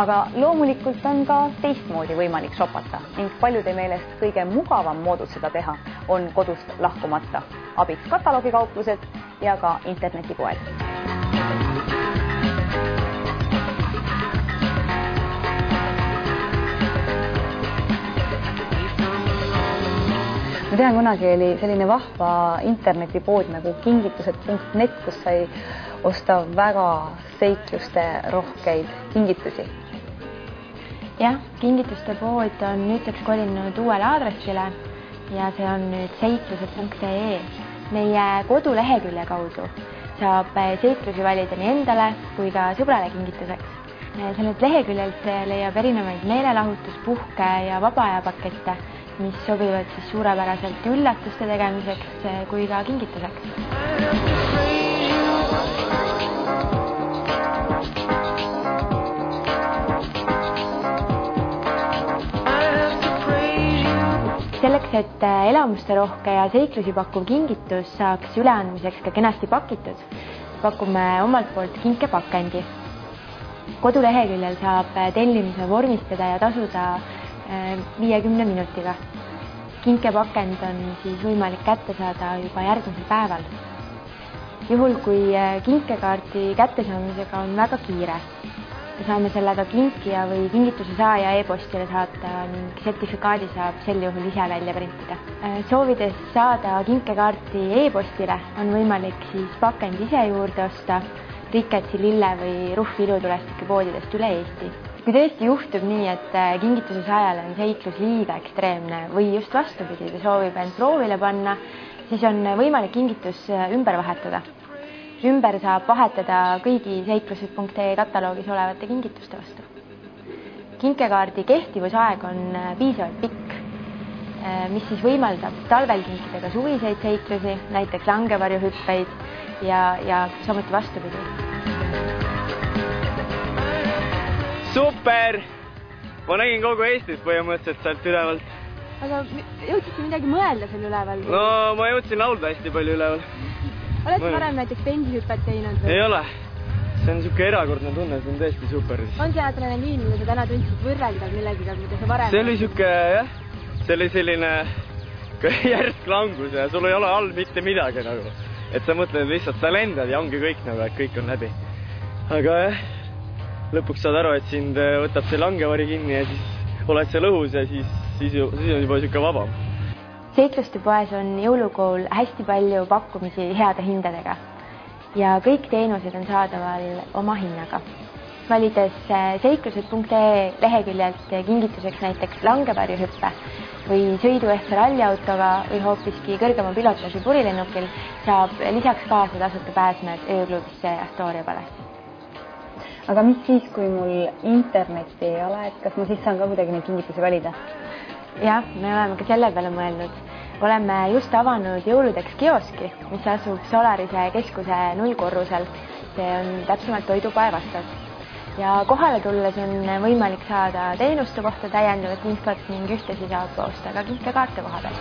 Aga loomulikult on ka teistmoodi võimalik shopata ning paljude meelest kõige mugavam moodus seda teha on kodust lahkumata. Abiks kataloogikauplused ja ka internetipoed. Ma tean, kunagi oli selline vahva internetipood nagu kingitused.net, kus sai osta väga seikluste rohkeid kingitusi. Jah, kingituste pood on nüüdseks kolinud uuele aadressile ja see on nüüd seiklused.ee. Meie kodulehekülje kaudu saab seiklusi valida nii endale kui ka sõbrale kingituseks. Sellelt leheküljelt leiab erinevaid meelelahutus, puhke ja vabaaja-pakette, mis sobivad siis suurepäraselt üllatuste tegemiseks kui ka kingituseks. Selleks, et elamuste rohke ja seiklusi pakkuv kingitus saaks üleandmiseks ka kenasti pakitud, pakume omalt poolt kinkepakendi. Koduleheküljel saab tellimise vormistada ja tasuda 50 minutiga. Kinkepakend on siis võimalik kätte saada juba järgmisel päeval. Juhul, kui kinkekaarti kättesaamisega on väga kiire, saame sellega kinkija või kingituse saaja e-postile saata ning sertifikaadi saab sel juhul ise välja printida. Soovides saada kinkekaarti e-postile on võimalik siis pakend ise juurde osta Riketsi, Lille või Ruhv ilutulestike poodidest üle Eesti. Kui tõesti juhtub nii, et kingituse saajale on seiklus liiga ekstreemne või just vastupidi, ta soovib end proovile panna, siis on võimalik kingitus ümber vahetada. Ümber saab vahetada kõigi seiklused.ee kataloogis olevate kingituste vastu. Kinkekaardi kehtivusaeg on piisavalt pikk, mis siis võimaldab talvel kinkida ka suviseid seiklusi, näiteks langevarjuhüppeid ja samuti vastupidi. Super! Ma nägin kogu Eestis põhimõtteliselt sealt ülevalt. Aga jõudsid midagi mõelda seal üleval? No, ma jõudsin laulda hästi palju üleval. Oled varem näiteks bendihüpet teinud? Ei ole. See on niisugune erakordne tunne, see on tõesti super. On see adrenaliin, mida sa täna tundsid võrreldav millegiga, mida sa varem? See oli niisugune, jah. See oli selline järsk langus ja sul ei ole all mitte midagi nagu. Et sa mõtled lihtsalt, sa lendad ja ongi kõik nagu, et kõik on läbi. Aga jah, lõpuks saad aru, et sind võtab see langevari kinni ja siis oled seal õhus ja siis on juba niisugune vabam. Seikluste poes on jõulukool hästi palju pakkumisi heade hindadega ja kõik teenused on saadaval oma hinnaga. Valides seiklused.ee leheküljelt kingituseks näiteks langevarjuhüppe või sõidu ehk ralliautoga või hoopiski kõrgema pilotaži purilennukil saab lisaks kaasa tasuta pääsmed ööklubisse Astoria Palace. Aga mis siis, kui mul internetti ei ole, et kas ma siis saan ka kuidagi neid kingitusi valida? Jah, me oleme ka selle peale mõelnud. Oleme just avanud jõuludeks kioski, mis asub Solarise keskuse 0 korrusel. See on täpsemalt toidupae vastas. Ja kohale tulles on võimalik saada teenuste kohta täiendavat infot ning ühtlasi saab osta ka kinkekaarte koha peal.